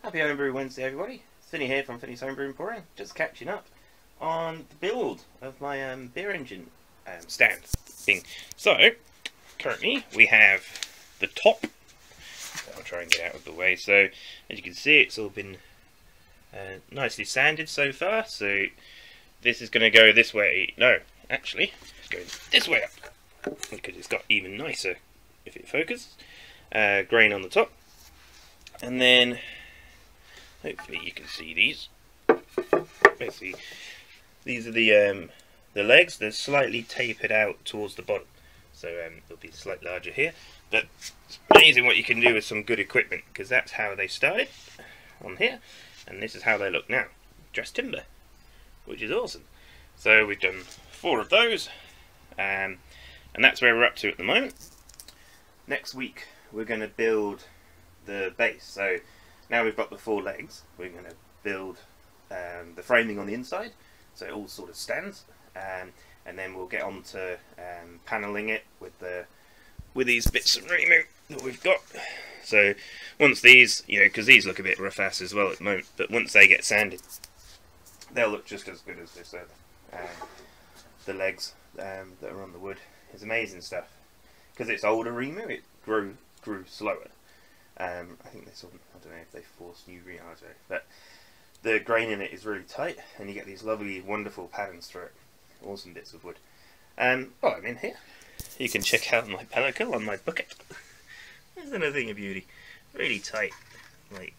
Happy Homebrew Wednesday, everybody. Finney here from Finney's Homebrew Emporium, just catching up on the build of my beer engine stand thing. So, currently we have the top. I'll try and get out of the way. So, as you can see, it's all been nicely sanded so far. So, this is going to go this way. No, actually, it's going this way up because it's got even nicer if it focuses. Grain on the top, and then hopefully you can see these. Let's see. These are the legs. They're slightly tapered out towards the bottom, so they'll be slightly larger here. But it's amazing what you can do with some good equipment, because that's how they started on here, and this is how they look now. Just timber, which is awesome. So we've done 4 of those, and that's where we're up to at the moment. Next week we're going to build the base. So now we've got the 4 legs, we're going to build the framing on the inside, so it all sort of stands, and then we'll get on to panelling it with these bits of Remu that we've got. So once these, because these look a bit rough-ass as well at the moment, but once they get sanded, they'll look just as good as this other. The legs that are on the wood is amazing stuff. Because it's older Remu, it grew slower. I think this one, I don't know if they forced new Remu, I don't know, but the grain in it is really tight, and you get these lovely, wonderful patterns through it. Awesome bits of wood. Well, I'm in here. You can check out my pellicle on my bucket. There's another thing of beauty. Really tight. Like,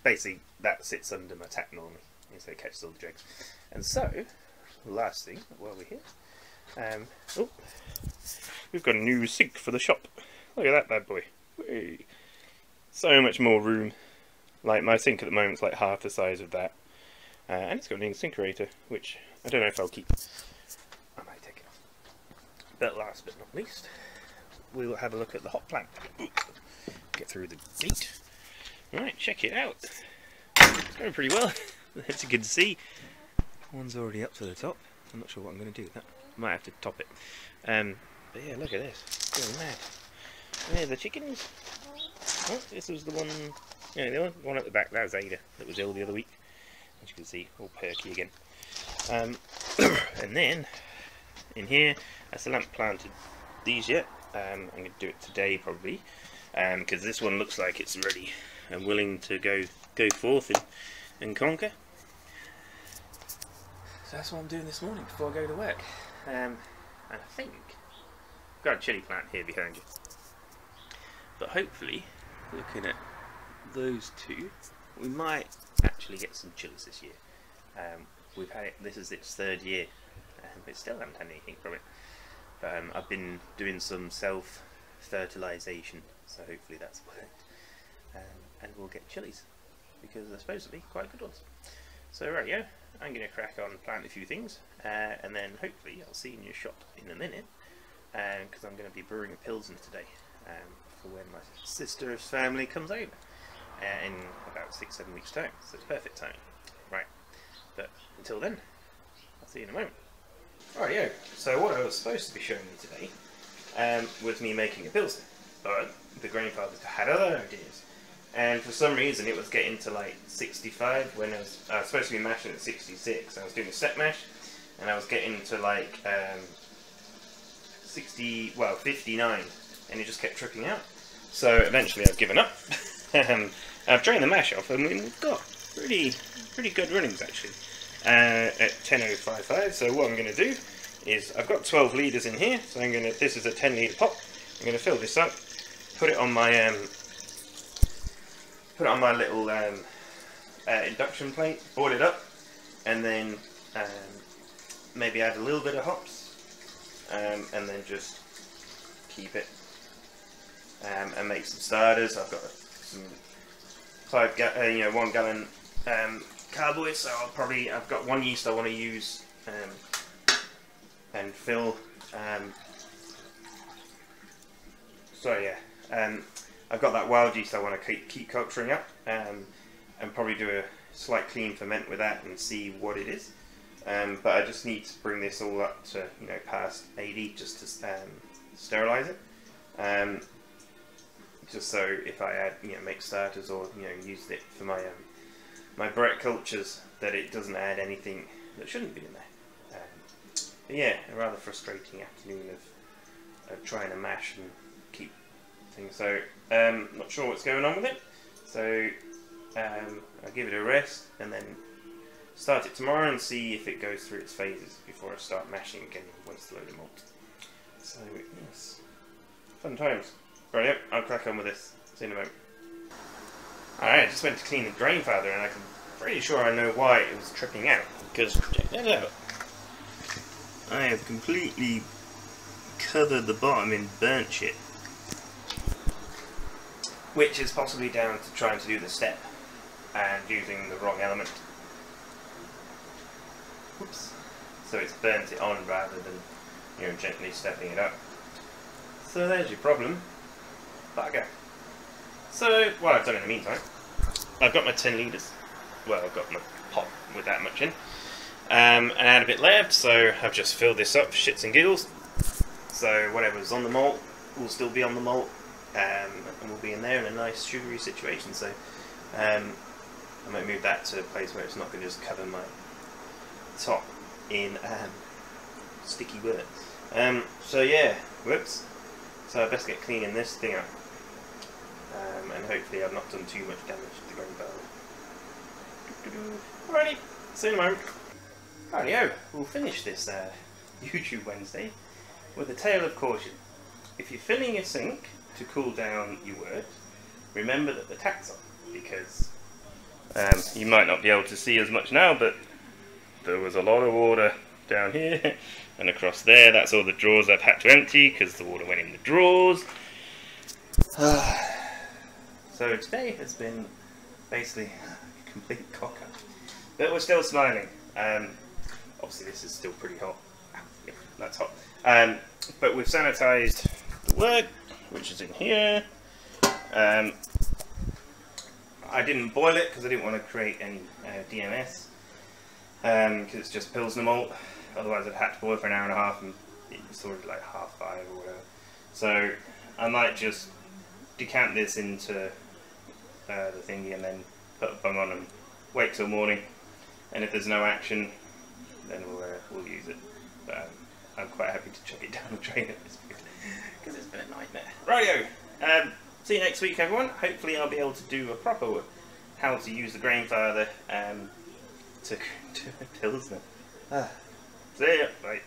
basically, that sits under my tap normally, so it catches all the dregs. And so, last thing, while we're here, oh, we've got a new sink for the shop. Look at that bad boy. Whee. So much more room. Like, my sink at the moment is like half the size of that. And it's got an InSinkErator, which I don't know if I'll keep. I might take it off. But last but not least, we'll have a look at the hot plant. Get through the gate. Right, check it out. It's going pretty well, as you can see. One's already up to the top. I'm not sure what I'm going to do with that. Might have to top it. But yeah, look at this. It's going mad. There's the chickens. Oh, this was the one. Yeah, the one at the back. That was Ada. That was ill the other week. As you can see, all perky again. And then in here, I still haven't planted these yet. I'm going to do it today probably, because this one looks like it's ready and willing to go forth and conquer. So that's what I'm doing this morning before I go to work. And I think I've got a chilli plant here behind you. But hopefully, looking at those two, we might actually get some chilies this year. We've had it. This is its 3rd year, but still haven't had anything from it. But I've been doing some self-fertilisation, so hopefully that's worked. And we'll get chilies, because they're supposed to be quite good ones. So right, yeah, I'm going to crack on, plant a few things, and then hopefully I'll see you in your shop in a minute, because I'm going to be brewing a Pilsner today, for when my sister's family comes over, in about 6-7 weeks time, so it's perfect time. Right, but until then, I'll see you in a moment. Alright, yeah, so what I was supposed to be showing you today was me making a Pilsner, but the grandfather had other ideas. And for some reason it was getting to like 65 when I was supposed to be mashing at 66. I was doing a step mash, and I was getting to like 59, and it just kept trickling out. So eventually I've given up. I've drained the mash off, and we've got pretty good runnings actually at 10.055. So what I'm going to do is, I've got 12 litres in here, so this is a 10 litre pot. I'm going to fill this up, put it on my little induction plate, boil it up, and then maybe add a little bit of hops, and then just keep it, and make some starters. I've got some 1 gallon carboys, so I've got 1 yeast I want to use and fill. I've got that wild yeast I want to keep culturing up, and and probably do a slight clean ferment with that and see what it is. But I just need to bring this all up to, you know, past 80 just to sterilise it. Just so if I add, you know, make starters or, you know, use it for my my Brett cultures, that it doesn't add anything that shouldn't be in there. But yeah, a rather frustrating afternoon of trying to mash and keep things. So not sure what's going on with it. So I'll give it a rest and then start it tomorrow and see if it goes through its phases before I start mashing again and waste a load of malt. So yes, fun times. Right, I'll crack on with this. See you in a moment. Alright, I just went to clean the drain father and I'm pretty sure I know why it was tripping out. Because, check that out. I have completely covered the bottom in burnt shit. Which is possibly down to trying to do the step and using the wrong element. Whoops. So it's burnt it on rather than, you know, gently stepping it up. So there's your problem. Bugger. So, what I've done in the meantime, I've got my 10 litres. Well, I've got my pot with that much in. And I had a bit left, so I've just filled this up for shits and giggles. So whatever's on the malt will still be on the malt, and will be in there in a nice sugary situation. So I might move that to a place where it's not going to just cover my top in sticky wort. So yeah, whoops. So I best get cleaning this thing up. And hopefully I've not done too much damage to the grain barrel. Alrighty, see you in a moment. Rightio, we'll finish this YouTube Wednesday with a tale of caution. If you're filling your sink to cool down your wort, remember that the tap's on, because you might not be able to see as much now, but there was a lot of water down here and across there. That's all the drawers I've had to empty because the water went in the drawers. So today has been basically a complete cock-up. But we're still smiling. Obviously this is still pretty hot. Yeah, that's hot. But we've sanitised the wort, which is in here. I didn't boil it because I didn't want to create any DMS. Because it's just Pilsner malt. Otherwise I'd had to boil for an hour and a half and it was already like 5:30 or whatever. So I might just decant this into the thingy and then put a bung on and wait till morning, and if there's no action then we'll use it. But I'm quite happy to chuck it down the drain at this point because it's been a nightmare. Rightio, see you next week everyone. Hopefully I'll be able to do a proper how to use the grain father to Pilsner. See ya, bye.